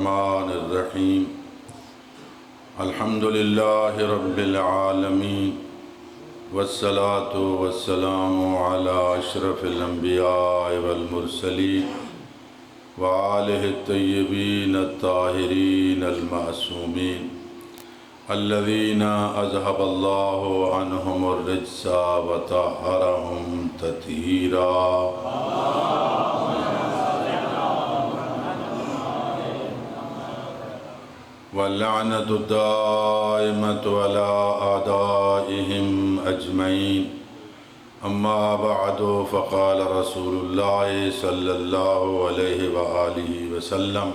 الرحمن الرحیم الحمد للہ رب العالمین والصلاة والسلام علی اشرف الانبیاء والمرسلین وآلہ الطیبین الطاہرین المعصومین الذین اذہب اللہ عنہم الرجس وطہرہم تطہیرا. واللعنة الدائمة على أعدائهم أجمعين. أما بعد فقال رسول الله صلى الله عليه وآله وسلم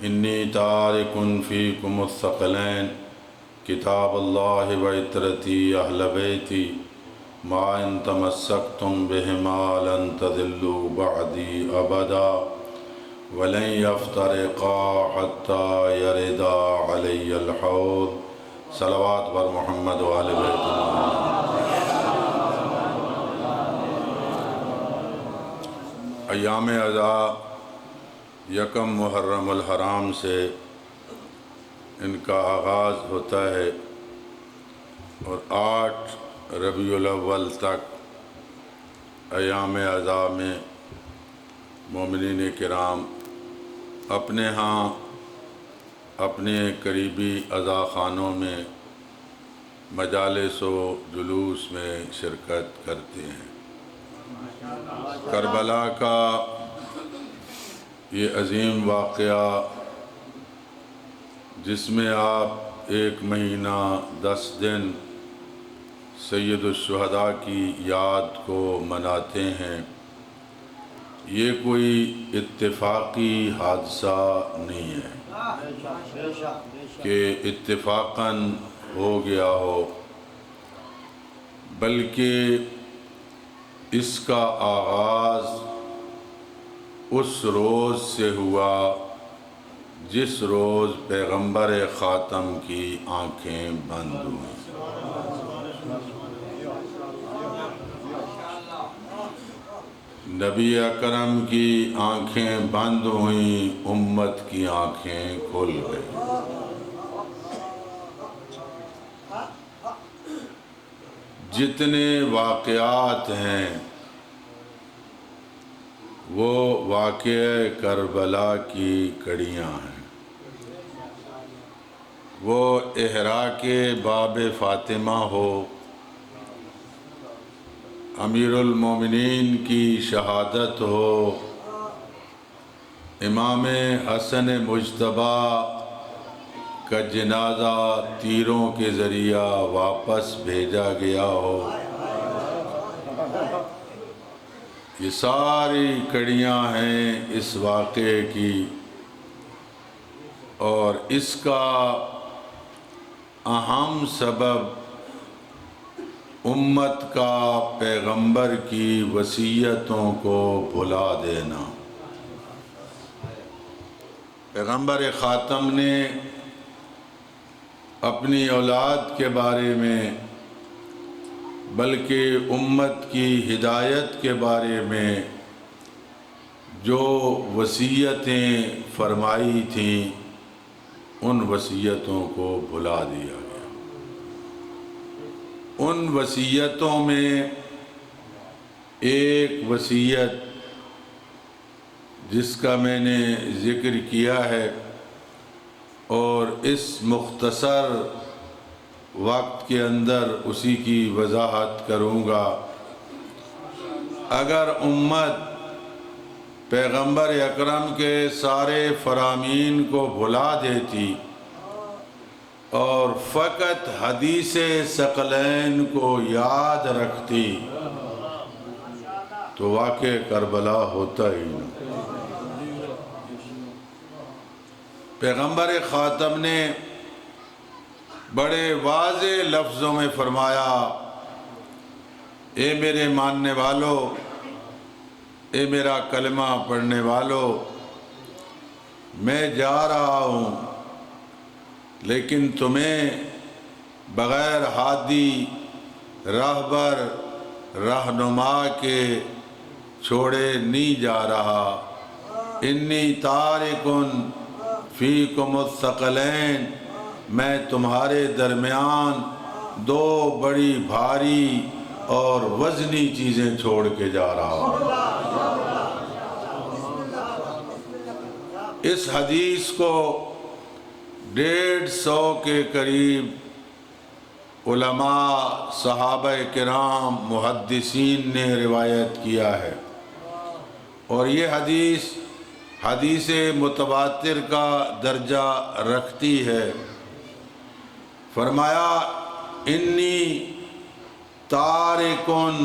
إني تارك فيكم الثقلين كتاب الله وعترتي أهل بيتي ما إن تمسكتم بهما لن تضلوا بعدي أبدا وَلَنْ يَفْتَرِقَا حَتَّى يَرِدَا عَلَيَّ الْحَوْض. صلوات بر محمد و آل بیت محمد. ایام عزا یکم محرم الحرام سے ان کا آغاز ہوتا ہے اور 8 ربیع الاول تک ایام عزا میں مومنین کرام اپنے ہاں اپنے قریبی عزا خانوں میں مجالس و جلوس میں شرکت کرتے ہیں. کربلا کا یہ عظیم واقعہ جس میں آپ 1 مہینہ 10 دن سید الشہداء کی یاد کو مناتے ہیں، یہ کوئی اتفاقی حادثہ نہیں ہے کہ اتفاقاً ہو گیا ہو، بلکہ اس کا آغاز اس روز سے ہوا جس روز پیغمبر خاتم کی آنکھیں بند ہوئیں. نبی اکرم کی آنکھیں بند ہوئیں، امت کی آنکھیں کھل گئیں. جتنے واقعات ہیں وہ واقعہ کربلا کی کڑیاں ہیں. وہ احراق باب فاطمہ ہو، امیر المومنین کی شہادت ہو، امام حسن مجتبیٰ کا جنازہ تیروں کے ذریعہ واپس بھیجا گیا ہو، یہ ساری کڑیاں ہیں اس واقعے کی. اور اس کا اہم سبب امت کا پیغمبر کی وصیتوں کو بھلا دینا. پیغمبر خاتم نے اپنی اولاد کے بارے میں بلکہ امت کی ہدایت کے بارے میں جو وصیتیں فرمائی تھیں ان وصیتوں کو بھلا دیا گیا. ان وصیتوں میں ایک وصیت جس کا میں نے ذکر کیا ہے اور اس مختصر وقت کے اندر اسی کی وضاحت کروں گا. اگر امت پیغمبر اکرم کے سارے فرامین کو بھلا دیتی اور فقط حدیث ثقلین کو یاد رکھتی تو واقع کربلا ہوتا ہی نہیں. پیغمبر خاتم نے بڑے واضح لفظوں میں فرمایا، اے میرے ماننے والو، اے میرا کلمہ پڑھنے والو، میں جا رہا ہوں لیکن تمہیں بغیر ہادی راہبر رہنما کے چھوڑے نہیں جا رہا. انی تارکن فیکم الثقلین، میں تمہارے درمیان دو بڑی بھاری اور وزنی چیزیں چھوڑ کے جا رہا ہوں۔ اس حدیث کو 150 کے قریب علماء، صحابہ کرام، محدثین نے روایت کیا ہے، اور یہ حدیث متواتر کا درجہ رکھتی ہے۔ فرمایا انی تارکن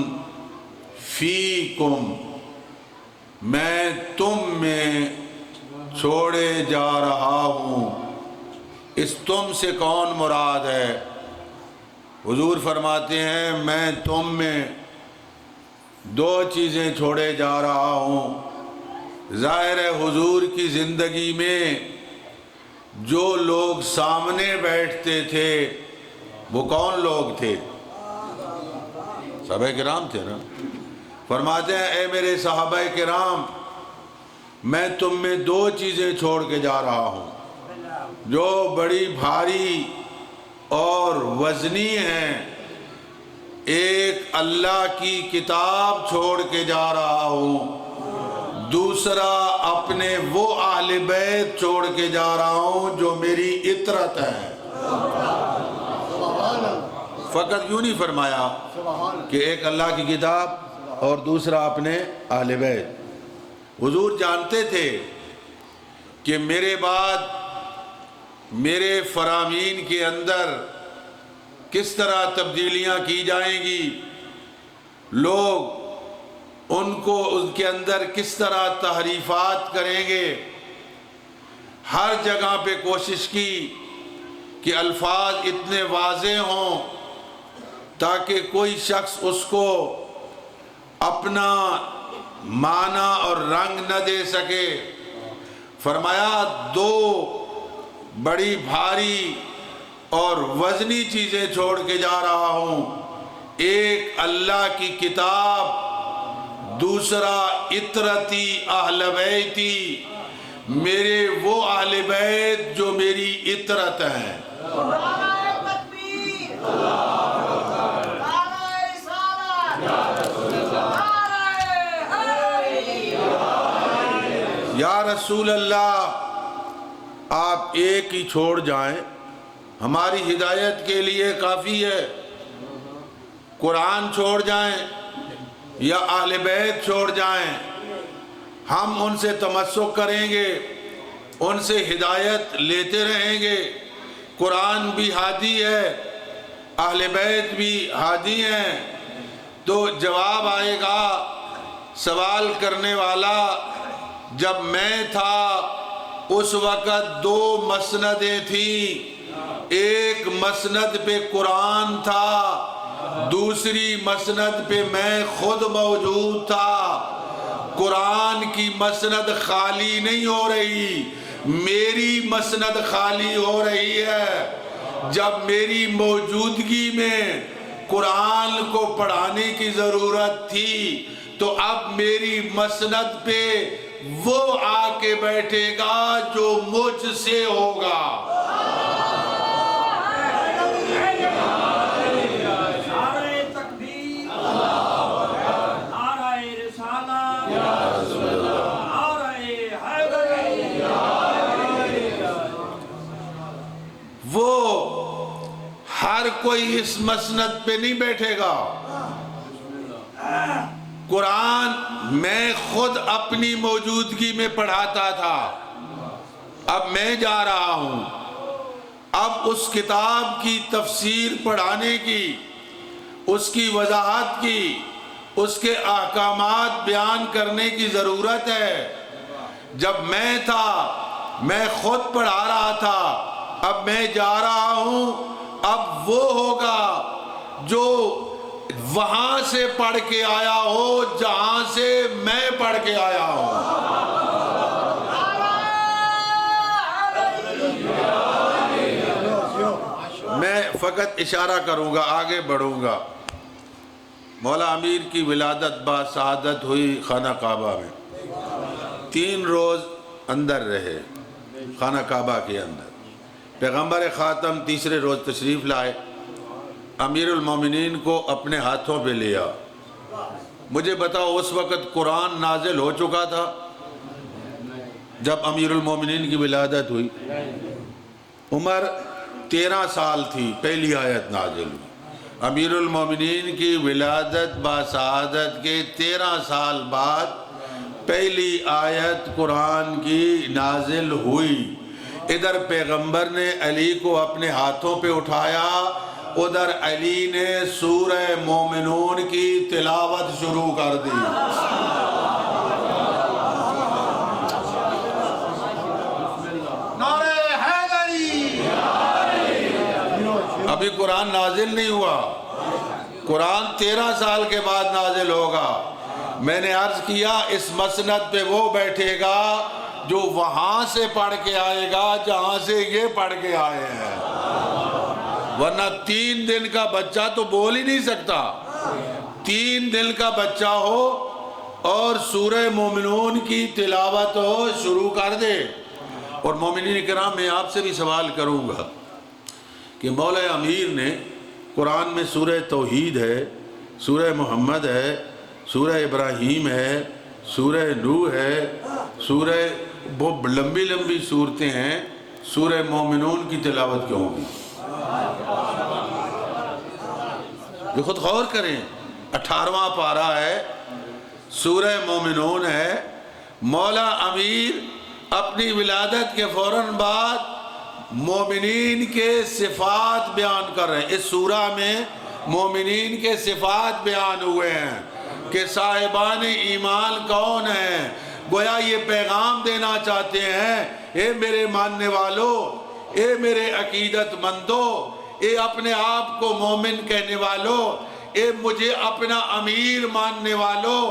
فیکم، میں تم میں چھوڑے جا رہا ہوں۔ اس تم سے کون مراد ہے؟ حضور فرماتے ہیں میں تم میں دو چیزیں چھوڑے جا رہا ہوں۔ ظاہر ہے حضور کی زندگی میں جو لوگ سامنے بیٹھتے تھے وہ کون لوگ تھے؟ صحابہ کرام تھے نا۔ فرماتے ہیں اے میرے صحابہ کرام، میں تم میں دو چیزیں چھوڑ کے جا رہا ہوں جو بڑی بھاری اور وزنی ہیں۔ ایک اللہ کی کتاب چھوڑ کے جا رہا ہوں، دوسرا اپنے وہ اہل بیت چھوڑ کے جا رہا ہوں جو میری اطرت ہے۔ فقط یوں نہیں فرمایا کہ ایک اللہ کی کتاب اور دوسرا اپنے اہل بیت۔ حضور جانتے تھے کہ میرے بعد میرے فرامین کے اندر کس طرح تبدیلیاں کی جائیں گی، لوگ ان کے اندر کس طرح تحریفات کریں گے۔ ہر جگہ پہ کوشش کی کہ الفاظ اتنے واضح ہوں تاکہ کوئی شخص اس کو اپنا معنی اور رنگ نہ دے سکے۔ فرمایا دو بڑی بھاری اور وزنی چیزیں چھوڑ کے جا رہا ہوں، ایک اللہ کی کتاب، دوسرا اطرتی اہل بیتی، میرے وہ اہل بیت جو میری اطرت ہیں۔ یا رسول اللہ، آپ ایک ہی چھوڑ جائیں، ہماری ہدایت کے لیے کافی ہے۔ قرآن چھوڑ جائیں یا اہل بیت چھوڑ جائیں، ہم ان سے تمسک کریں گے، ان سے ہدایت لیتے رہیں گے۔ قرآن بھی ہادی ہے، اہل بیت بھی ہادی ہیں۔ تو جواب آئے گا سوال کرنے والا، جب میں تھا اس وقت دو مسندیں تھیں، ایک مسند پہ قرآن تھا، دوسری مسند پہ میں خود موجود تھا۔ قرآن کی مسند خالی نہیں ہو رہی، میری مسند خالی ہو رہی ہے۔ جب میری موجودگی میں قرآن کو پڑھانے کی ضرورت تھی تو اب میری مسند پہ وہ آ کے بیٹھے گا جو مجھ سے ہوگا۔ وہ ہر کوئی اس مسند پہ نہیں بیٹھے گا۔ قرآن میں خود اپنی موجودگی میں پڑھاتا تھا، اب میں جا رہا ہوں، اب اس کتاب کی تفسیر پڑھانے کی، اس کی وضاحت کی، اس کے احکامات بیان کرنے کی ضرورت ہے۔ جب میں تھا میں خود پڑھا رہا تھا، اب میں جا رہا ہوں، اب وہ ہوگا جو وہاں سے پڑھ کے آیا ہو جہاں سے میں پڑھ کے آیا ہوں۔ میں فقط اشارہ کروں گا، آگے بڑھوں گا۔ مولا امیر کی ولادت با سعادت ہوئی خانہ کعبہ میں، 3 روز اندر رہے، خانہ کعبہ کے اندر پیغمبر خاتم تیسرے روز تشریف لائے، امیر المومنین کو اپنے ہاتھوں پہ لیا۔ مجھے بتاؤ اس وقت قرآن نازل ہو چکا تھا جب امیر المومنین کی ولادت ہوئی؟ عمر 13 سال تھی، پہلی آیت نازل ہوئی۔ امیر المومنین کی ولادت باسعادت کے 13 سال بعد پہلی آیت قرآن کی نازل ہوئی۔ ادھر پیغمبر نے علی کو اپنے ہاتھوں پہ اٹھایا، ادھر علی نے سورہ مومنون کی تلاوت شروع کر دی۔ ابھی قرآن نازل نہیں ہوا، قرآن 13 سال کے بعد نازل ہوگا۔ میں نے عرض کیا اس مسند پہ وہ بیٹھے گا جو وہاں سے پڑھ کے آئے گا جہاں سے یہ پڑھ کے آئے ہیں، ورنہ 3 دن کا بچہ تو بول ہی نہیں سکتا۔ 3 دن کا بچہ ہو اور سورہ مومنون کی تلاوت ہو شروع کر دے۔ اور مومنین کرام میں آپ سے بھی سوال کروں گا کہ مولا امیر نے قرآن میں سورہ توحید ہے، سورہ محمد ہے، سورہ ابراہیم ہے، سورہ نوح ہے، سورہ بہت لمبی لمبی صورتیں ہیں، سورہ مومنون کی تلاوت کیوں ہوگی؟ یہ خود غور کریں، 18واں پارہ ہے، سورہ مومنون ہے۔ مولا امیر اپنی ولادت کے فوراً بعد مومنین کے صفات بیان کر رہے ہیں۔ اس سورہ میں مومنین کے صفات بیان ہوئے ہیں کہ صاحبان ایمان کون ہیں۔ گویا یہ پیغام دینا چاہتے ہیں، اے میرے ماننے والوں، اے میرے عقیدت مندوں، اے اپنے آپ کو مومن کہنے والوں، اے مجھے اپنا امیر ماننے والوں،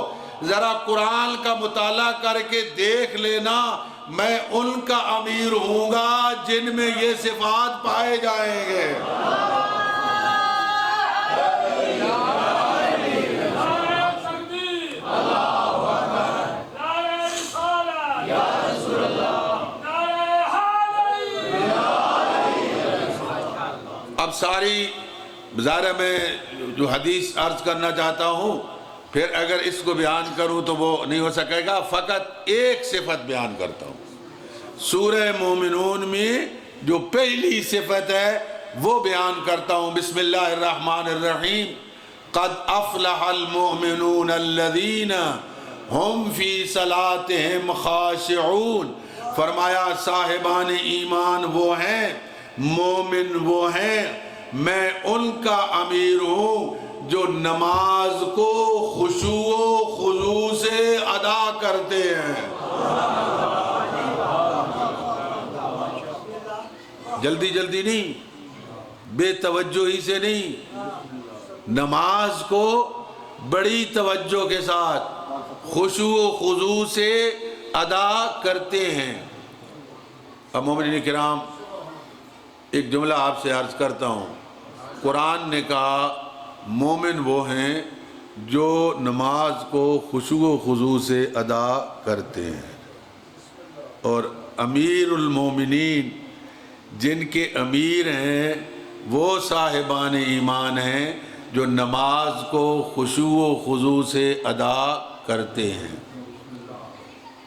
ذرا قرآن کا مطالعہ کر کے دیکھ لینا، میں ان کا امیر ہوں گا جن میں یہ صفات پائے جائیں گے۔ اب ساری ظاہر میں جو حدیث عرض کرنا چاہتا ہوں، پھر اگر اس کو بیان کروں تو وہ نہیں ہو سکے گا، فقط ایک صفت بیان کرتا ہوں۔ سورہ مومنون میں جو پہلی صفت ہے وہ بیان کرتا ہوں۔ بسم اللہ الرحمن الرحیم، قد افلح المؤمنون الذین ہم فی صلاتہم خاشعون۔ فرمایا صاحبان ایمان وہ ہیں، مومن وہ ہیں، میں ان کا امیر ہوں جو نماز کو خشوع و خضوع سے ادا کرتے ہیں۔ جلدی جلدی نہیں، بے توجہی سے نہیں، نماز کو بڑی توجہ کے ساتھ خشوع و خضوع سے ادا کرتے ہیں۔ اب مومنین کرام ایک جملہ آپ سے عرض کرتا ہوں، قرآن نے کہا مومن وہ ہیں جو نماز کو خشوع و خضوع سے ادا کرتے ہیں، اور امیر المومنین جن کے امیر ہیں وہ صاحبان ایمان ہیں جو نماز کو خشوع و خضوع سے ادا کرتے ہیں۔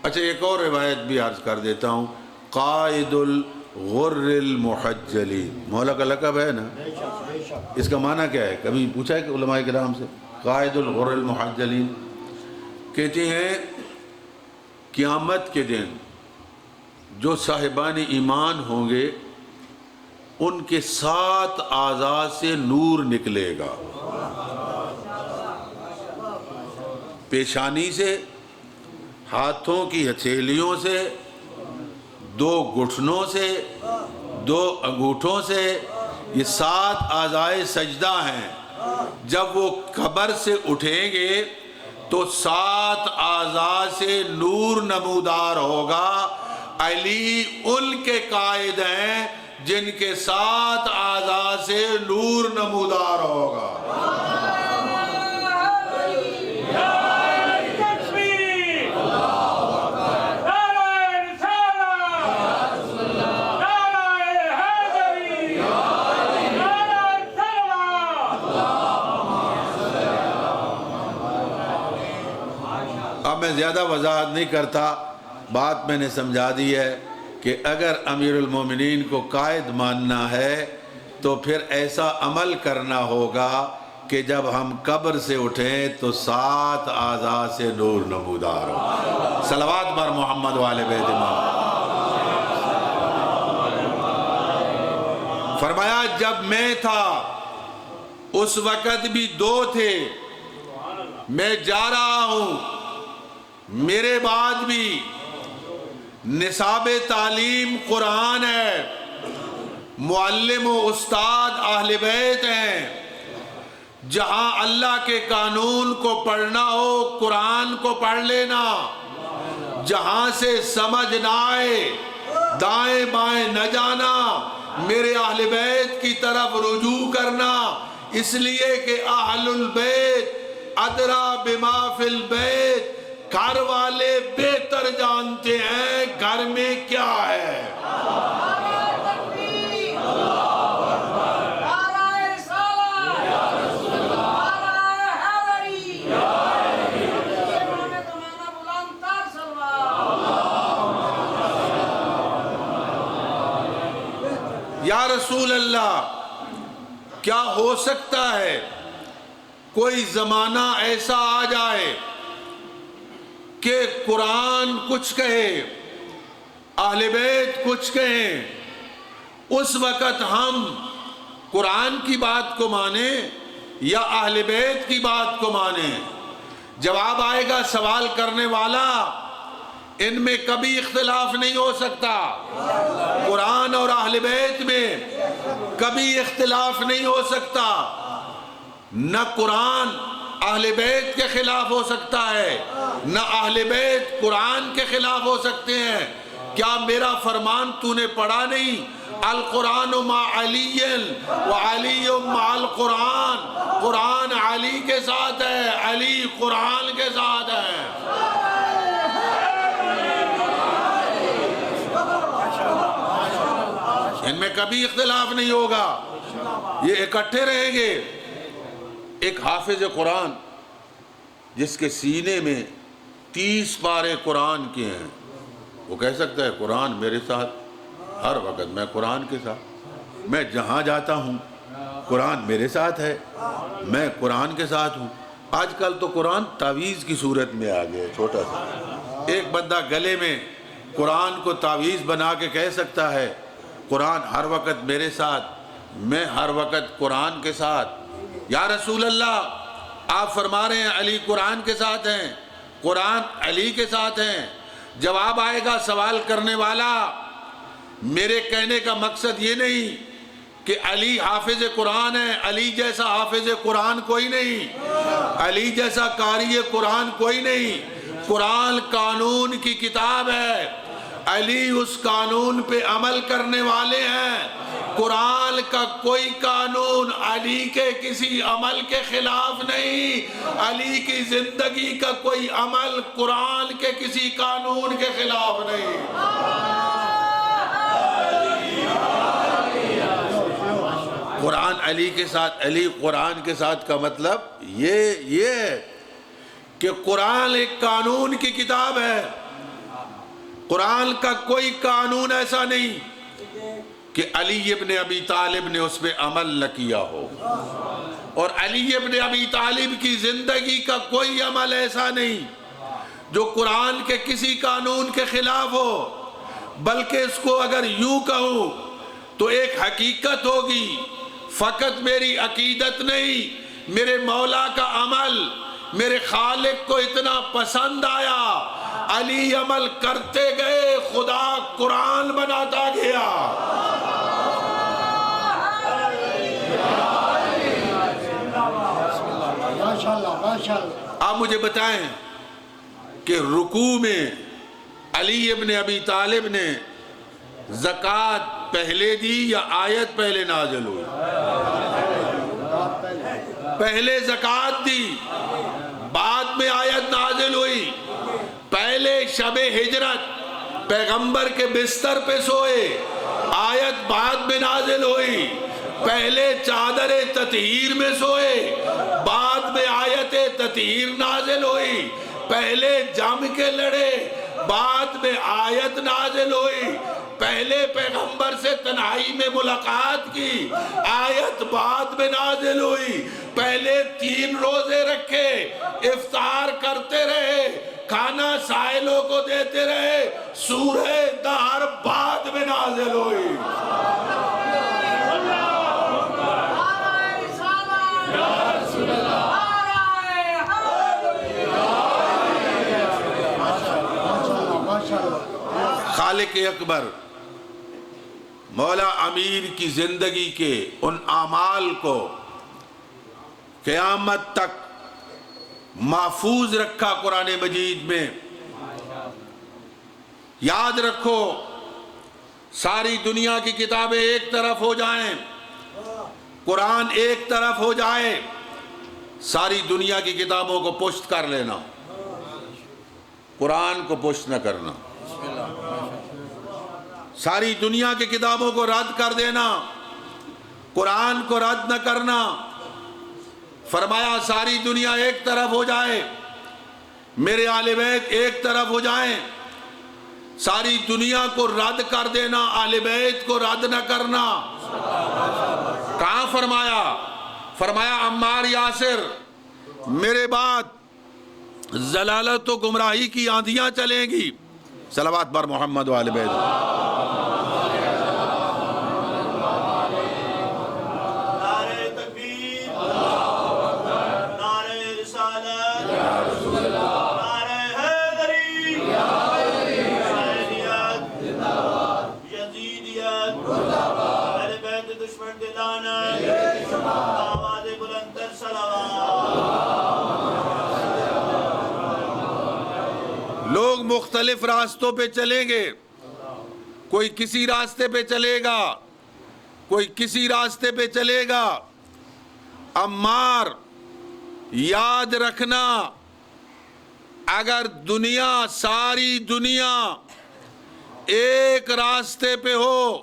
اچھا ایک اور روایت بھی عرض کر دیتا ہوں، قائد الغر المحجلین، مولا کا لقب ہے نا، اس کا معنی کیا ہے؟ کبھی پوچھا ہے کہ علماء کرام سے؟ قائد الغر المحجلین کہتے ہیں قیامت کے دن جو صاحبان ایمان ہوں گے ان کے 7 اعضاء سے نور نکلے گا، پیشانی سے، ہاتھوں کی ہتھیلیوں سے، 2 گھٹنوں سے، 2 انگوٹھوں سے، یہ 7 اعضاء سجدہ ہیں۔ جب وہ قبر سے اٹھیں گے تو 7 اعضاء سے نور نمودار ہوگا۔ علی ان کے قائد ہیں جن کے 7 اعضاء سے نور نمودار ہوگا۔ میں زیادہ وضاحت نہیں کرتا، بات میں نے سمجھا دی ہے کہ اگر امیر المومنین کو قائد ماننا ہے تو پھر ایسا عمل کرنا ہوگا کہ جب ہم قبر سے اٹھیں تو 7 اعضاء سے نور نمودار ہو۔ صلوات بر محمد والے بیت امام۔ فرمایا جب میں تھا اس وقت بھی 2 تھے، میں جا رہا ہوں، میرے بعد بھی نصاب تعلیم قرآن ہے، معلم و استاد اہل بیت ہیں۔ جہاں اللہ کے قانون کو پڑھنا ہو قرآن کو پڑھ لینا، جہاں سے سمجھ نہ آئے دائیں بائیں نہ جانا، میرے اہل بیت کی طرف رجوع کرنا، اس لیے کہ اہل البیت ادرا بما فی البیت، گھر والے بہتر جانتے ہیں گھر میں کیا ہے۔ یا رسول اللہ، کیا ہو سکتا ہے کوئی زمانہ ایسا آ جائے کہ قرآن کچھ کہے، اہل بیت کچھ کہیں، اس وقت ہم قرآن کی بات کو مانیں یا اہل بیت کی بات کو مانیں؟ جواب آئے گا سوال کرنے والا، ان میں کبھی اختلاف نہیں ہو سکتا۔ قرآن اور اہل بیت میں کبھی اختلاف نہیں ہو سکتا، نہ قرآن اہل بیت کے خلاف ہو سکتا ہے، نہ اہل بیت قرآن کے خلاف ہو سکتے ہیں۔ کیا میرا فرمان تو نے پڑھا نہیں؟ القرآن مع علی وعلی مع القرآن، قرآن علی کے ساتھ ہے، علی قرآن کے ساتھ ہے۔ ان میں کبھی اختلاف نہیں ہوگا، یہ اکٹھے رہیں گے۔ ایک حافظ قرآن جس کے سینے میں 30 پارے قرآن کے ہیں، وہ کہہ سکتا ہے قرآن میرے ساتھ ہر وقت، میں قرآن کے ساتھ، میں جہاں جاتا ہوں قرآن میرے ساتھ ہے، میں قرآن کے ساتھ ہوں۔ آج کل تو قرآن تعویذ کی صورت میں آ گیا، چھوٹا سا ایک بندہ گلے میں قرآن کو تعویذ بنا کے کہہ سکتا ہے قرآن ہر وقت میرے ساتھ، میں ہر وقت قرآن کے ساتھ۔ یا رسول اللہ، آپ فرما رہے ہیں علی قرآن کے ساتھ ہیں، قرآن علی کے ساتھ ہیں۔ جواب آئے گا سوال کرنے والا، میرے کہنے کا مقصد یہ نہیں کہ علی حافظ قرآن ہے، علی جیسا حافظ قرآن کوئی نہیں، علی جیسا قاری قرآن کوئی نہیں۔ قرآن قانون کی کتاب ہے، علی اس قانون پہ عمل کرنے والے ہیں۔ قرآن کا کوئی قانون علی کے کسی عمل کے خلاف نہیں، علی کی زندگی کا کوئی عمل قرآن کے کسی قانون کے خلاف نہیں۔ قرآن علی کے ساتھ، علی قرآن کے ساتھ کا مطلب یہ ہے کہ قرآن ایک قانون کی کتاب ہے۔ قرآن کا کوئی قانون ایسا نہیں کہ علی ابن ابی طالب نے اس پہ عمل نہ کیا ہو، اور علی ابن ابی طالب کی زندگی کا کوئی عمل ایسا نہیں جو قرآن کے کسی قانون کے خلاف ہو، بلکہ اس کو اگر یوں کہوں تو ایک حقیقت ہوگی، فقط میری عقیدت نہیں، میرے مولا کا عمل میرے خالق کو اتنا پسند آیا، علی عمل کرتے گئے، خدا قرآن بناتا گیا۔ آپ مجھے بتائیں کہ رکوع میں علی ابن ابی طالب نے زکوٰۃ پہلے دی یا آیت پہلے نازل ہوئی؟ پہلے زکوٰۃ دی، بعد میں آیت نازل ہوئی۔ پہلے شب ہجرت پیغمبر کے بستر پہ سوئے، آیت بعد میں نازل ہوئی۔ پہلے چادر تطہیر میں سوئے، بعد میں آیت تطہیر نازل ہوئی۔ پہلے جم کے لڑے، بعد میں آیت نازل ہوئی، پہلے پیغمبر سے تنہائی میں ملاقات کی، آیت بعد میں نازل ہوئی، پہلے 3 روزے رکھے، افطار کرتے رہے، کھانا سائلوں کو دیتے رہے، سورہ دہر بعد میں نازل ہوئی۔ خالق اکبر مولا امیر کی زندگی کے ان اعمال کو قیامت تک محفوظ رکھا قرآن مجید میں۔ یاد رکھو، ساری دنیا کی کتابیں ایک طرف ہو جائیں، قرآن ایک طرف ہو جائے، ساری دنیا کی کتابوں کو پشت کر لینا، قرآن کو پشت نہ کرنا، ساری دنیا کی کتابوں کو رد کر دینا، قرآن کو رد نہ کرنا۔ فرمایا ساری دنیا ایک طرف ہو جائے، میرے اہل بیت ایک طرف ہو جائیں، ساری دنیا کو رد کر دینا، اہل بیت کو رد نہ کرنا۔ کہاں فرمایا؟ فرمایا عمار یاسر، میرے بعد ضلالت و گمراہی کی آندھیاں چلیں گی۔ صلوات بر محمد و آل بیت۔ نعرہ تکبیر، نعرہ رسالت، نعرہ حیدری، حسینیت، یزیدیت، اہل بیت دشمن دلانت، آواز بلند تر صلوات۔ لوگ مختلف راستوں پہ چلیں گے، کوئی کسی راستے پہ چلے گا، کوئی کسی راستے پہ چلے گا۔ عمار یاد رکھنا، اگر دنیا، ساری دنیا ایک راستے پہ ہو،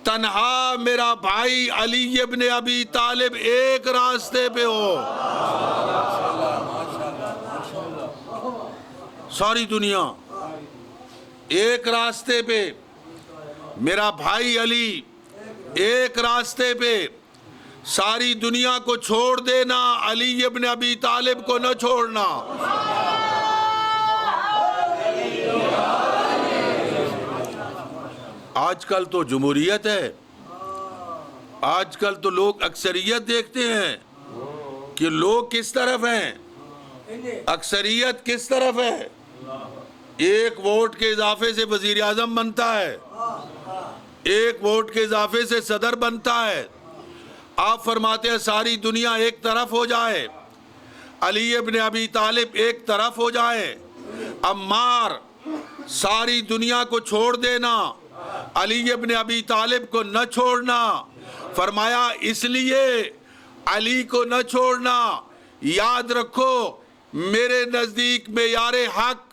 تنہا میرا بھائی علی ابن ابی طالب ایک راستے پہ ہو، ساری دنیا ایک راستے پہ، میرا بھائی علی ایک راستے پہ، ساری دنیا کو چھوڑ دینا، علی ابن ابی طالب کو نہ چھوڑنا۔ آج کل تو جمہوریت ہے، آج کل تو لوگ اکثریت دیکھتے ہیں کہ لوگ کس طرف ہیں، اکثریت کس طرف ہے۔ ایک ووٹ کے اضافے سے وزیر اعظم بنتا ہے، ایک ووٹ کے اضافے سے صدر بنتا ہے۔ آپ فرماتے ہیں ساری دنیا ایک طرف ہو جائے، علی ابن ابی طالب ایک طرف ہو جائے، عمار ساری دنیا کو چھوڑ دینا، علی ابن ابی طالب کو نہ چھوڑنا۔ فرمایا اس لیے علی کو نہ چھوڑنا، یاد رکھو میرے نزدیک معیار حق،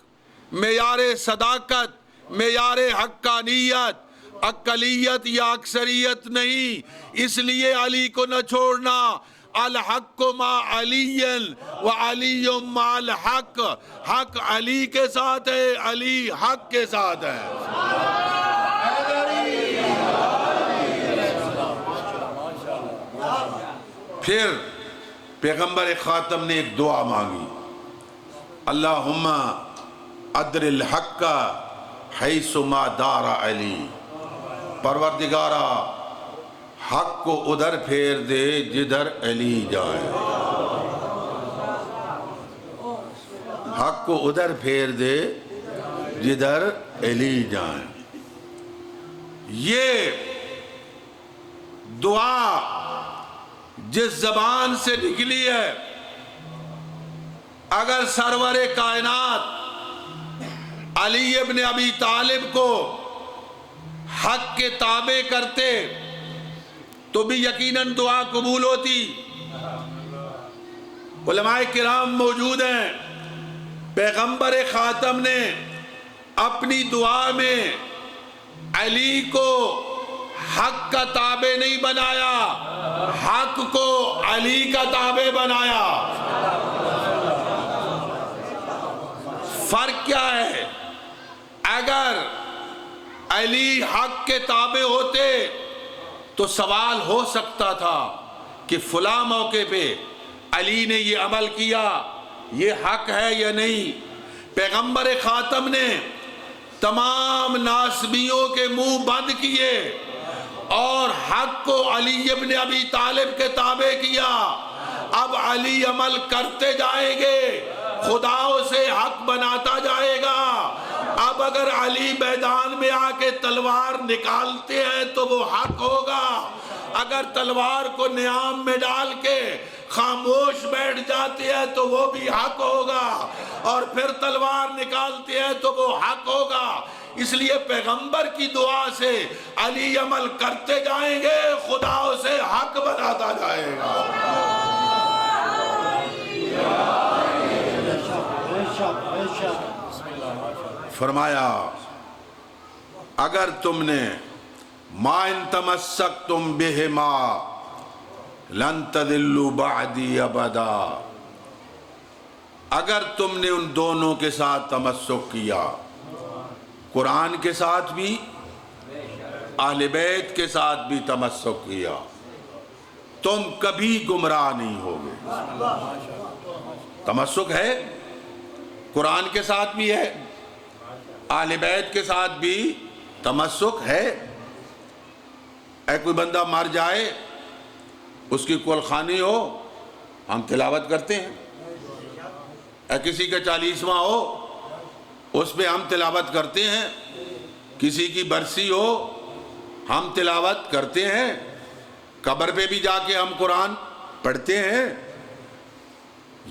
معیار صداقت، معیار حقانیت اقلیت یا اکثریت نہیں، اس لیے علی کو نہ چھوڑنا۔ الحق مع علی و علی مع الحق، حق علی کے ساتھ ہے، علی حق کے ساتھ ہے۔ پھر پیغمبر خاتم نے ایک دعا مانگی، اللہم ادر الحق حیث ما دار علی، پروردگارا حق کو ادھر پھیر دے جدھر علی جائے، حق کو ادھر پھیر دے جدھر علی جائے۔ یہ دعا جس زبان سے نکلی ہے، اگر سرور کائنات علی ابن ابی طالب کو حق کے تابع کرتے تو بھی یقیناً دعا قبول ہوتی۔ علماء کرام موجود ہیں، پیغمبر خاتم نے اپنی دعا میں علی کو حق کا تابع نہیں بنایا، حق کو علی کا تابع بنایا۔ فرق کیا ہے؟ اگر علی حق کے تابع ہوتے تو سوال ہو سکتا تھا کہ فلاں موقع پہ علی نے یہ عمل کیا، یہ حق ہے یا نہیں۔ پیغمبر خاتم نے تمام ناسبیوں کے منہ بند کیے اور حق کو علی ابن ابی طالب کے تابع کیا۔ اب علی عمل کرتے جائیں گے، خدا اسے حق بناتا جائے گا۔ اب اگر علی میدان میں آ کے تلوار نکالتے ہیں تو وہ حق ہوگا، اگر تلوار کو نیام میں ڈال کے خاموش بیٹھ جاتے ہیں تو وہ بھی حق ہوگا، اور پھر تلوار نکالتے ہیں تو وہ حق ہوگا۔ اس لیے پیغمبر کی دعا سے علی عمل کرتے جائیں گے، خدا اسے حق بناتا جائے گا۔ فرمایا اگر تم نے ما ان تمسکتم بہما لن تضلوا بعدی ابدا، اگر تم نے ان دونوں کے ساتھ تمسک کیا، قرآن کے ساتھ بھی اہل بیت کے ساتھ بھی تمسک کیا، تم کبھی گمراہ نہیں ہوگے۔ تمسک ہے، قرآن کے ساتھ بھی ہے، اہل بیت کے ساتھ بھی تمسک ہے۔ اے کوئی بندہ مر جائے، اس کی کلخانی ہو، ہم تلاوت کرتے ہیں۔ اے کسی کا 40واں ہو، اس پہ ہم تلاوت کرتے ہیں۔ کسی کی برسی ہو، ہم تلاوت کرتے ہیں۔ قبر پہ بھی جا کے ہم قرآن پڑھتے ہیں۔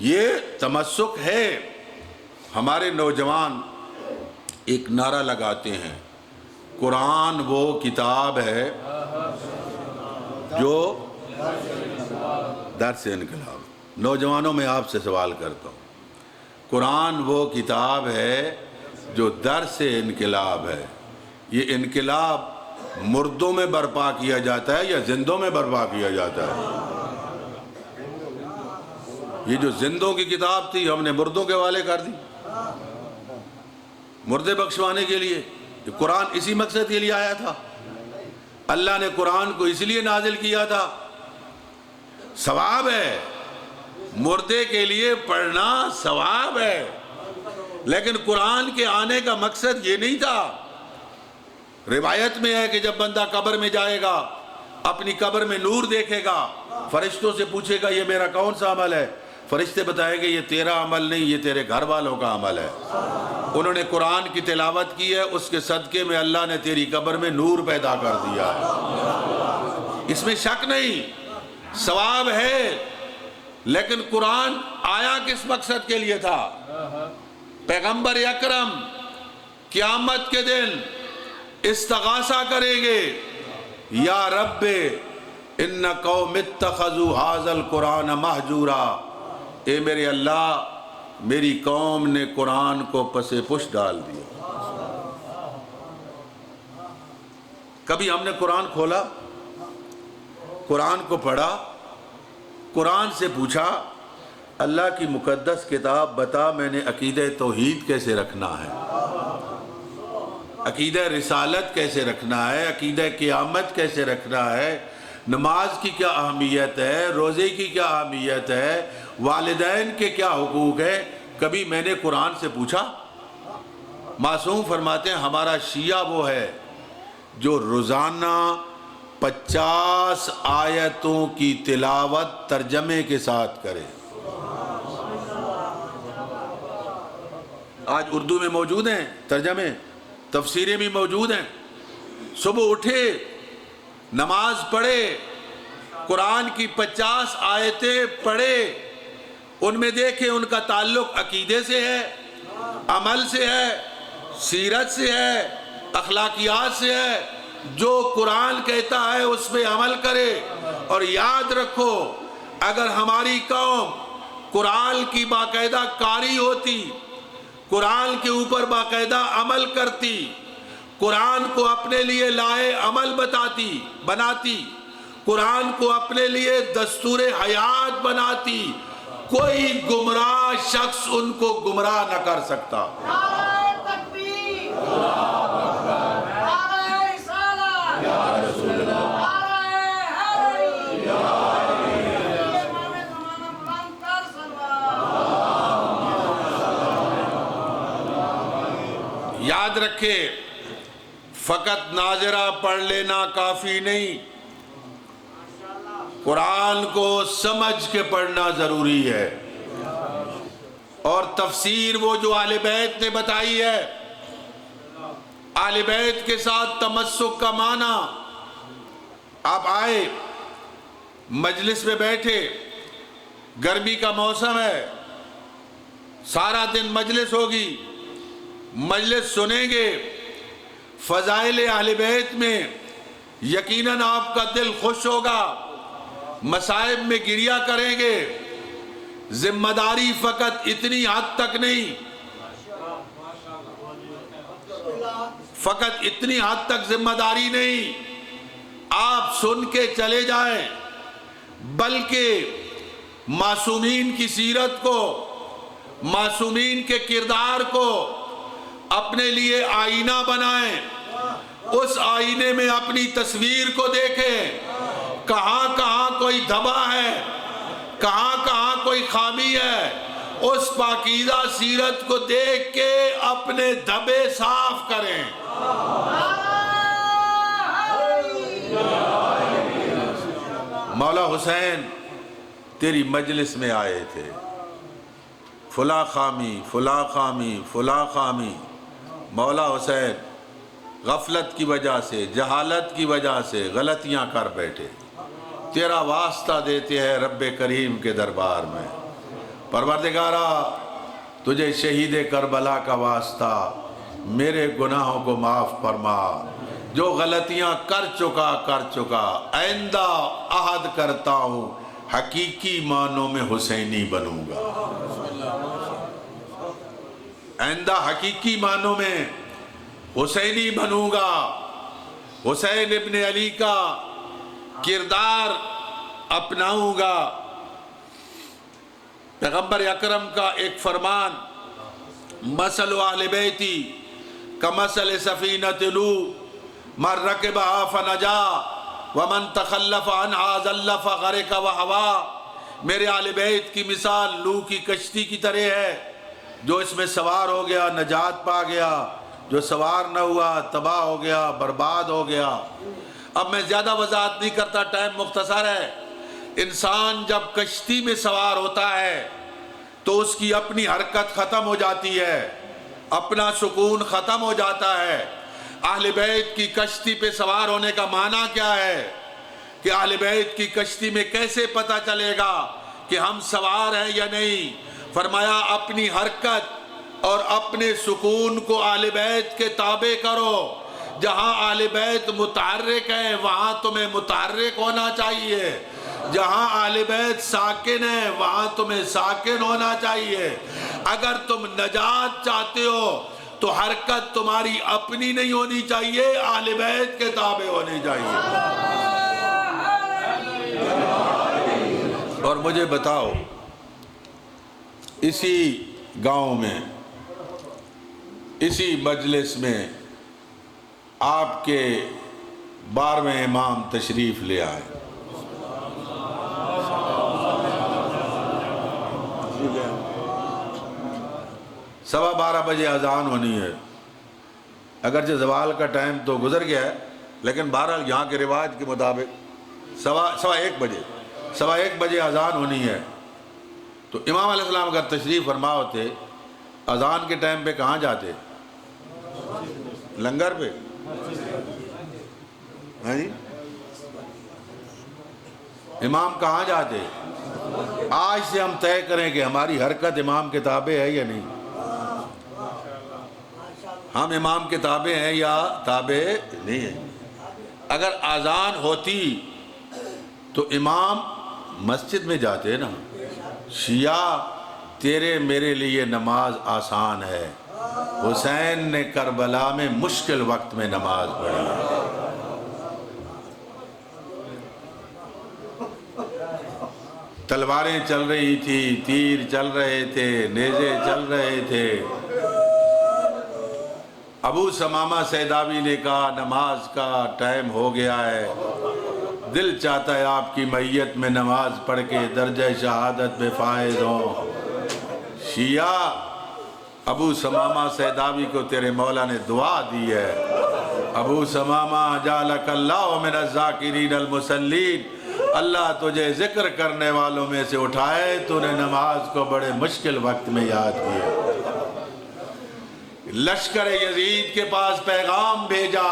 یہ تمسک ہے۔ ہمارے نوجوان ایک نعرہ لگاتے ہیں، قرآن وہ کتاب ہے جو درس انقلاب۔ نوجوانوں میں آپ سے سوال کرتا ہوں، قرآن وہ کتاب ہے جو درس انقلاب ہے، یہ انقلاب مردوں میں برپا کیا جاتا ہے یا زندوں میں برپا کیا جاتا ہے؟ یہ جو زندوں کی کتاب تھی ہم نے مردوں کے حوالے کر دی، مردے بخشوانے کے لیے۔ یہ قرآن اسی مقصد کے لیے آیا تھا، اللہ نے قرآن کو اس لیے نازل کیا تھا۔ ثواب ہے، مردے کے لیے پڑھنا ثواب ہے، لیکن قرآن کے آنے کا مقصد یہ نہیں تھا۔ روایت میں ہے کہ جب بندہ قبر میں جائے گا، اپنی قبر میں نور دیکھے گا، فرشتوں سے پوچھے گا یہ میرا کون سا عمل ہے؟ فرشتے بتائیں گے یہ تیرا عمل نہیں، یہ تیرے گھر والوں کا عمل ہے۔ انہوں نے قرآن کی تلاوت کی ہے، اس کے صدقے میں اللہ نے تیری قبر میں نور پیدا کر دیا ہے۔ اس میں شک نہیں، ثواب ہے، لیکن قرآن آیا کس مقصد کے لیے تھا؟ پیغمبر اکرم قیامت کے دن استغاثہ کریں گے، یا رب ان قوم اتخذوا ھذا القرآن مہجورا، اے میرے اللہ میری قوم نے قرآن کو پس پش ڈال دیا۔ کبھی ہم نے قرآن کھولا، قرآن کو پڑھا، قرآن سے پوچھا اللہ کی مقدس کتاب بتا میں نے عقیدہ توحید کیسے رکھنا ہے، عقیدہ رسالت کیسے رکھنا ہے، عقیدہ قیامت کیسے رکھنا ہے، نماز کی کیا اہمیت ہے، روزے کی کیا اہمیت ہے، والدین کے کیا حقوق ہے؟ کبھی میں نے قرآن سے پوچھا؟ معصوم فرماتے ہیں ہمارا شیعہ وہ ہے جو روزانہ 50 آیتوں کی تلاوت ترجمے کے ساتھ کرے۔ آج اردو میں موجود ہیں ترجمے، تفسیریں بھی موجود ہیں۔ صبح اٹھے، نماز پڑھے، قرآن کی 50 آیتیں پڑھے، ان میں دیکھیں ان کا تعلق عقیدے سے ہے، عمل سے ہے، سیرت سے ہے، اخلاقیات سے ہے۔ جو قرآن کہتا ہے اس پہ عمل کرے۔ اور یاد رکھو اگر ہماری قوم قرآن کی باقاعدہ قاری ہوتی، قرآن کے اوپر باقاعدہ عمل کرتی، قرآن کو اپنے لیے لائے عمل بناتی، قرآن کو اپنے لیے دستور حیات بناتی، کوئی گمراہ شخص ان کو گمراہ نہ کر سکتا۔ نعرہ تکبیر، نعرہ رسالت، نعرہ حیدری، امام زمانہ بلند تر صلوات۔ یاد رکھے، فقط ناظرہ پڑھ لینا کافی نہیں، قرآن کو سمجھ کے پڑھنا ضروری ہے۔ اور تفسیر وہ جو اہل بیت نے بتائی ہے، اہل بیت کے ساتھ تمسک کا معنی، آپ آئے مجلس میں بیٹھے، گرمی کا موسم ہے، سارا دن مجلس ہوگی، مجلس سنیں گے فضائل اہل بیت میں، یقیناً آپ کا دل خوش ہوگا، مصائب میں گریہ کریں گے۔ ذمہ داری فقط اتنی حد تک نہیں، فقط اتنی حد تک ذمہ داری نہیں آپ سن کے چلے جائیں، بلکہ معصومین کی سیرت کو، معصومین کے کردار کو اپنے لیے آئینہ بنائیں، اس آئینے میں اپنی تصویر کو دیکھیں، کہاں کہاں کوئی دھبا ہے، کہاں کہاں کوئی خامی ہے، اس پاکیزہ سیرت کو دیکھ کے اپنے دھبے صاف کریں۔ مولا حسین تیری مجلس میں آئے تھے، فلاں خامی، فلاں خامی، فلاں خامی، مولا حسین غفلت کی وجہ سے، جہالت کی وجہ سے غلطیاں کر بیٹھے، تیرا واسطہ دیتے ہیں رب کریم کے دربار میں، پروردگارا تجھے شہید کربلا کا واسطہ میرے گناہوں کو معاف فرما، جو غلطیاں کر چکا، آئندہ عہد کرتا ہوں حقیقی معنوں میں حسینی بنوں گا، آئندہ حقیقی معنوں میں حسینی بنوں گا، حسین ابن علی کا کردار اپناؤں گا۔ پیغمبر اکرم کا ایک فرمان، مثل اہل بیتی کمثل سفینۃ نوح من رکبہا فنجا ومن تخلف عنہا ضل فغرق وہوا، میرے اہل بیت کی مثال نوح کی کشتی کی طرح ہے، جو اس میں سوار ہو گیا نجات پا گیا، جو سوار نہ ہوا تباہ ہو گیا، برباد ہو گیا۔ اب میں زیادہ وضاحت نہیں کرتا، ٹائم مختصر ہے۔ انسان جب کشتی میں سوار ہوتا ہے تو اس کی اپنی حرکت ختم ہو جاتی ہے، اپنا سکون ختم ہو جاتا ہے۔ اہل بیت کی کشتی پہ سوار ہونے کا معنی کیا ہے کہ اہل بیت کی کشتی میں کیسے پتہ چلے گا کہ ہم سوار ہیں یا نہیں؟ فرمایا اپنی حرکت اور اپنے سکون کو اہل بیت کے تابع کرو، جہاں اہل بیت متحرک ہیں وہاں تمہیں متحرک ہونا چاہیے، جہاں اہل بیت ساکن ہیں وہاں تمہیں ساکن ہونا چاہیے۔ اگر تم نجات چاہتے ہو تو حرکت تمہاری اپنی نہیں ہونی چاہیے، اہل بیت کے تابع ہونی چاہیے۔ اور مجھے بتاؤ، اسی گاؤں میں، اسی مجلس میں آپ کے 12ویں امام تشریف لے آئے، سوا 12 بجے اذان ہونی ہے، اگرچہ زوال کا ٹائم تو گزر گیا ہے، لیکن بہرحال یہاں کے رواج کے مطابق سوا ایک بجے اذان ہونی ہے۔ تو امام علیہ السلام اگر تشریف فرما ہوتے، اذان کے ٹائم پہ کہاں جاتے؟ لنگر پہ؟ ہاں جی، امام کہاں جاتے؟ آج سے ہم طے کریں کہ ہماری حرکت امام کے تابع ہے یا نہیں، ہم امام کے تابع ہیں یا تابع نہیں ہیں۔ اگر اذان ہوتی تو امام مسجد میں جاتے نا، شیعہ تیرے میرے لیے نماز آسان ہے، حسین نے کربلا میں مشکل وقت میں نماز پڑھی۔ تلواریں چل رہی تھی، تیر چل رہے تھے، نیزے چل رہے تھے۔ ابو ثمامہ سیداوی نے کہا نماز کا ٹائم ہو گیا ہے، دل چاہتا ہے آپ کی میت میں نماز پڑھ کے درجہ شہادت میں فائز ہوں۔ شیعہ، ابو ثمامہ سیداوی کو تیرے مولا نے دعا دی ہے، ابو ثمامہ جعلک اللہ من الذاکرین المصلین، اللہ تجھے ذکر کرنے والوں میں سے اٹھائے، تو نے نماز کو بڑے مشکل وقت میں یاد کیا۔ لشکر یزید کے پاس پیغام بھیجا،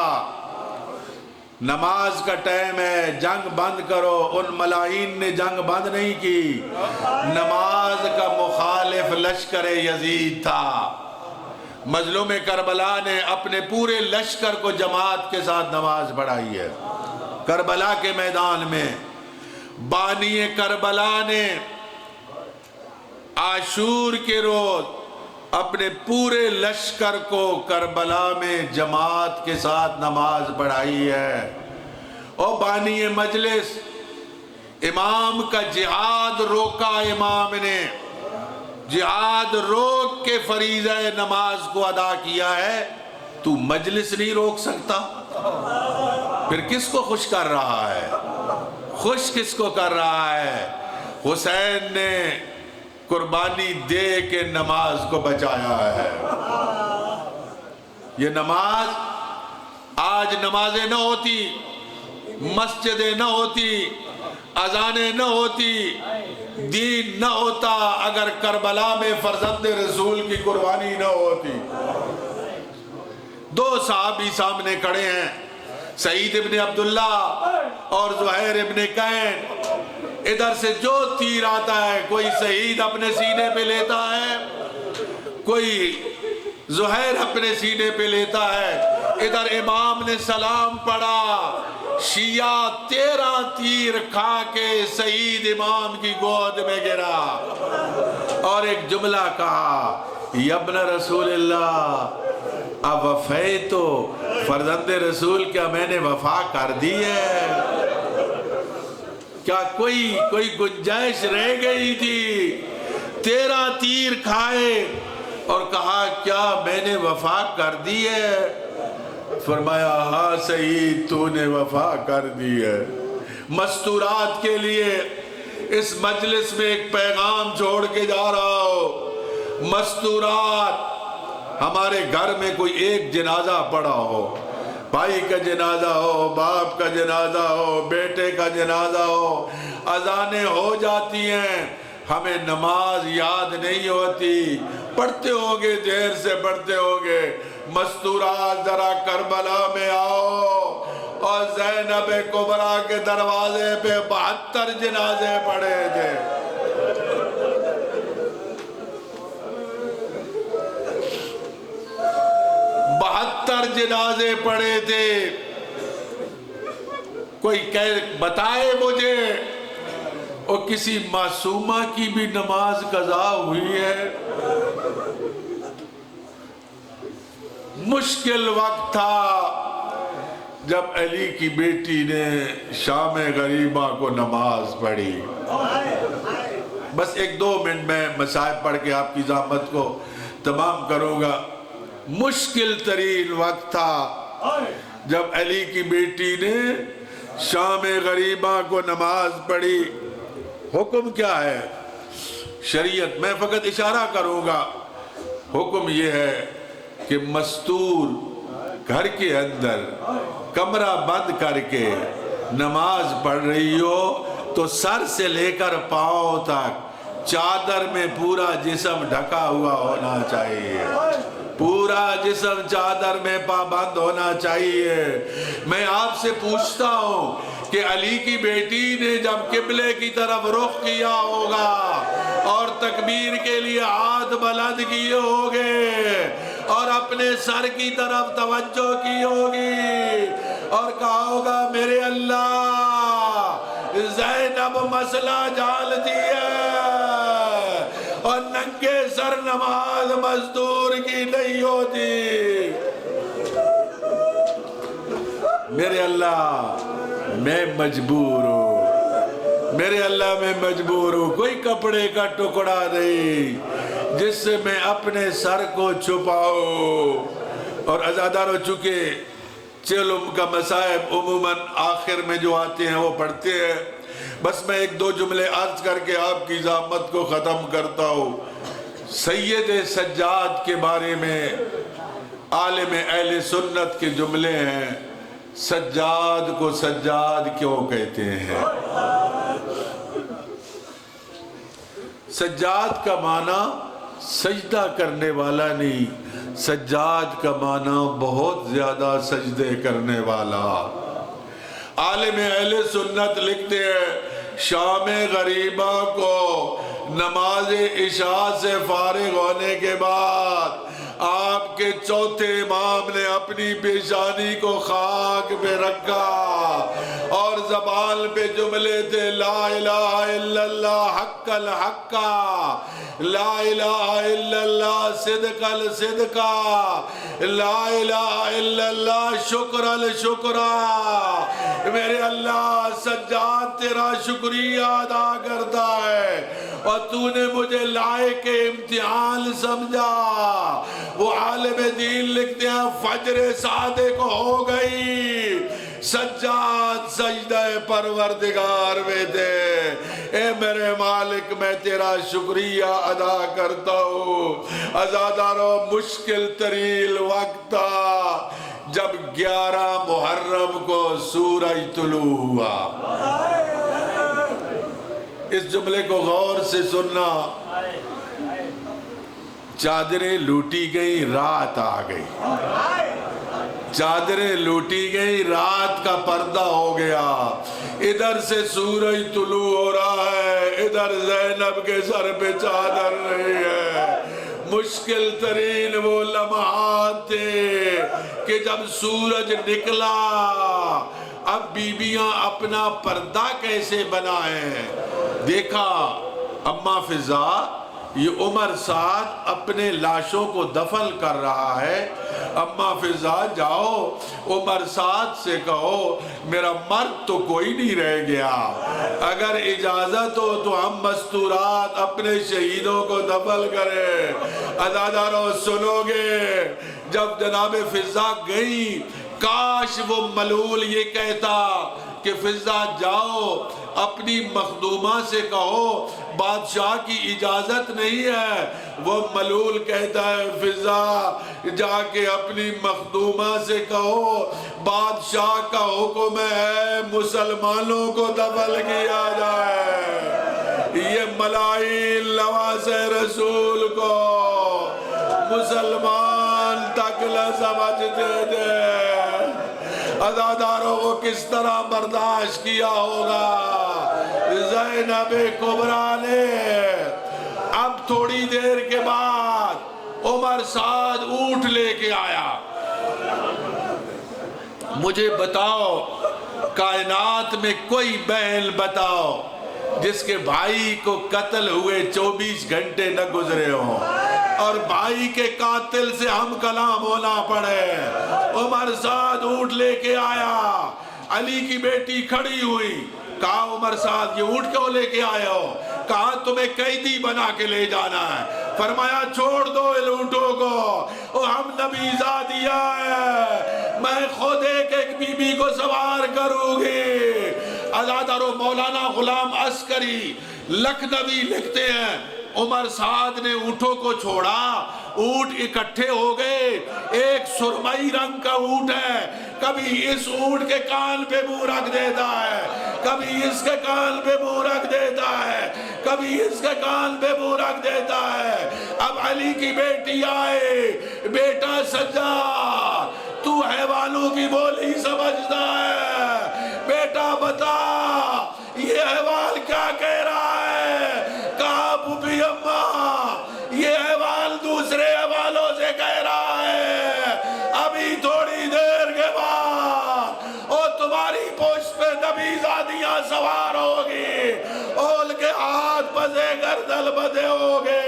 نماز کا ٹائم ہے، جنگ بند کرو۔ ان ملائین نے جنگ بند نہیں کی، نماز کا مخالف لشکر یزید تھا۔ مظلوم کربلا نے اپنے پورے لشکر کو جماعت کے ساتھ نماز پڑھائی ہے۔ کربلا کے میدان میں بانی کربلا نے عاشور کے روز اپنے پورے لشکر کو کربلا میں جماعت کے ساتھ نماز پڑھائی ہے۔ اور بانی مجلس، امام کا جہاد روکا، امام نے جہاد روک کے فریضہ نماز کو ادا کیا ہے، تو مجلس نہیں روک سکتا؟ پھر کس کو خوش کر رہا ہے؟ خوش کس کو کر رہا ہے؟ حسین نے قربانی دے کے نماز کو بچایا ہے۔ یہ نماز، آج نمازیں نہ ہوتی، مسجدیں نہ ہوتی، اذانیں نہ ہوتی، دین نہ ہوتا، اگر کربلا میں فرزند رسول کی قربانی نہ ہوتی۔ دو صحابی سامنے کھڑے ہیں، سعید ابن عبداللہ اور زہیر ابن کین۔ ادھر سے جو تیر آتا ہے، کوئی شہید اپنے سینے پہ لیتا ہے، کوئی زہیر اپنے سینے پہ لیتا ہے۔ ادھر امام نے سلام پڑھا، شیعہ 13 تیر کھا کے شہید امام کی گود میں گرا، اور ایک جملہ کہا، یا ابن رسول اللہ اب وفیتو، فرزند رسول، کیا میں نے وفا کر دی ہے؟ کیا کوئی گنجائش رہ گئی تھی؟ 13 تیر کھائے اور کہا کیا میں نے وفا کر دی ہے؟ فرمایا ہاں سعید، تو نے وفا کر دی ہے۔ مستورات کے لیے اس مجلس میں ایک پیغام چھوڑ کے جا رہا ہو۔ مستورات، ہمارے گھر میں کوئی ایک جنازہ پڑا ہو، بھائی کا جنازہ ہو، باپ کا جنازہ ہو، بیٹے کا جنازہ ہو، اذانیں ہو جاتی ہیں، ہمیں نماز یاد نہیں ہوتی، پڑھتے ہوگے، دیر سے پڑھتے ہوگے۔ مستورات ذرا کربلا میں آؤ، اور زینب کبریٰ کے دروازے پہ 72 جنازے پڑے تھے۔ 72 جنازے پڑے تھے۔ کوئی بتائے مجھے، اور کسی معصومہ کی بھی نماز قضا ہوئی ہے؟ مشکل وقت تھا جب علی کی بیٹی نے شام غریبہ کو نماز پڑھی۔ بس 1-2 منٹ میں مصائب پڑھ کے آپ کی زحمت کو تمام کروں گا۔ مشکل ترین وقت تھا جب علی کی بیٹی نے شام غریبہ کو نماز پڑھی۔ حکم کیا ہے شریعت؟ میں فقط اشارہ کروں گا۔ حکم یہ ہے کہ مستور گھر کے اندر کمرہ بند کر کے نماز پڑھ رہی ہو تو سر سے لے کر پاؤں تک چادر میں پورا جسم ڈھکا ہوا ہونا چاہیے، پورا جسم چادر میں پابند ہونا چاہیے۔ میں آپ سے پوچھتا ہوں کہ علی کی بیٹی نے جب قبلے کی طرف رخ کیا ہوگا اور تکبیر کے لیے ہاتھ بلند کیے ہوگے اور اپنے سر کی طرف توجہ کی ہوگی اور کہا ہوگا میرے اللہ زینب مسئلہ جانتی ہے اور ننگے سر نماز مزدور کی نہیں ہوتی، میرے اللہ میں مجبور ہوں، میرے اللہ میں مجبور ہوں، کوئی کپڑے کا ٹکڑا نہیں جس سے میں اپنے سر کو چھپاؤں۔ اور عزاداروں، چونکہ چلم کا مصائب عموماً آخر میں جو آتے ہیں وہ پڑھتے ہیں، بس میں ایک دو جملے عرض کر کے آپ کی زحمت کو ختم کرتا ہوں۔ سید سجاد کے بارے میں عالم اہل سنت کے جملے ہیں، سجاد کو سجاد کیوں کہتے ہیں؟ سجاد کا معنی سجدہ کرنے والا نہیں، سجاد کا معنی بہت زیادہ سجدے کرنے والا۔ عالم اہل سنت لکھتے ہیں شام غریبہ کو نماز عشاء سے فارغ ہونے کے بعد آپ کے چوتھے امام نے اپنی پیشانی کو خاک پہ رکھا اور زبان پہ جملے تھے لا الہ الا اللہ حق الحق، لا الہ الا اللہ صدق الصدق، لا الہ الا اللہ شکر الشکر۔ میرے اللہ سجاد تیرا شکریہ ادا کرتا ہے اور تو نے مجھے لائق امتحان سمجھا۔ وہ عالم دین لکھتے ہیں فجر صادق ہو گئی، سجاد سجدہ پروردگار میں تھے۔ اے میرے مالک میں تیرا شکریہ ادا کرتا ہوں۔ عزاداروں، مشکل ترین وقت تھا جب 11 محرم کو سورج طلوع ہوا۔ اس جملے کو غور سے سننا، چادریں لوٹی گئی، رات آ گئی، چادریں لوٹی گئی، رات کا پردہ ہو گیا، ادھر سے سورج طلوع ہو رہا ہے، ادھر زینب کے سر پہ چادر نہیں ہے۔ مشکل ترین وہ لمحات تھے کہ جب سورج نکلا، اب بیویاں اپنا پردہ کیسے بنائیں؟ دیکھا اماں فضا، یہ عمر سعد اپنے لاشوں کو دفن کر رہا ہے۔ اماں فضا جاؤ عمر سعد سے کہو میرا مرد تو کوئی نہیں رہ گیا، اگر اجازت ہو تو ہم مستورات اپنے شہیدوں کو دفن کریں۔ عزاداروں سنو گے، جب جناب فضا گئی، کاش وہ ملول یہ کہتا کہ فضا جاؤ اپنی مخدومہ سے کہو بادشاہ کی اجازت نہیں ہے۔ وہ ملول کہتا ہے فضا جا کے اپنی مخدومہ سے کہو بادشاہ کا حکم ہے مسلمانوں کو دفن کیا جائے۔ یہ ملائن لواز رسول کو مسلمان تک نہ سمجھتے تھے۔ عزاداروں کو کس طرح برداشت کیا ہوگا زینب کبریٰ نے۔ اب تھوڑی دیر کے بعد عمر سعد اونٹ لے کے آیا۔ مجھے بتاؤ کائنات میں کوئی بہن بتاؤ جس کے بھائی کو قتل ہوئے 24 گھنٹے نہ گزرے ہوں اور بھائی کے قاتل سے ہم کلام ہونا پڑے۔ عمر سعد اونٹ لے کے آیا، علی کی بیٹی کھڑی ہوئی، کہا عمر سعد یہ اونٹ کیوں لے کے آئے ہو؟ کہا تمہیں قیدی بنا کے لے جانا ہے۔ فرمایا چھوڑ دو ان اونٹوں کو، اور ہم نبی زادیہ ہے، میں خود ایک بی بی کو سوار کروں گی۔ عزادارو مولانا غلام عسکری لکھنوی لکھتے ہیں عمر سعد نے اونٹوں کو چھوڑا، اونٹ اکٹھے ہو گئے، ایک سرمئی رنگ کا اونٹ ہے، کبھی اس اونٹ کے کان پہ منہ رکھ دیتا ہے، کبھی اس کے کان پہ منہ رکھ دیتا ہے، کبھی اس کے کان پہ منہ رکھ دیتا ہے۔ اب علی کی بیٹی آئے، بیٹا سجاد تو حیوانوں کی بولی سمجھتا ہے، بیٹا بتا یہ حیوان کیا کہہ رہا ہے؟ کہا بوبی اماں یہ حیوان دوسرے حیوانوں سے کہہ رہا ہے، ابھی تھوڑی دیر کے بعد اور تمہاری پشت پہ نبی زادیاں سوار ہوگی، اول کے ہاتھ بزے گردل بدے ہوگے،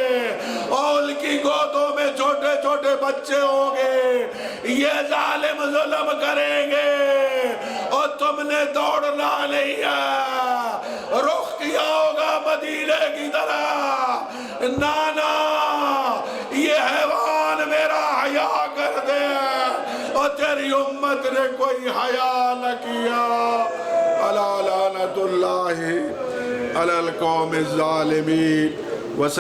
اول کی گودوں میں چھوٹے چھوٹے بچے ہوگے، یہ ظالم ظلم کریں گے اور تم نے دوڑنا نہیں ہے۔ رخ مدینے کی طرح نانا یہ حیوان میرا حیا کر دے اور تیری امت نے کوئی حیا نہ کیا الا لعنت اللہ علی القوم الظالمین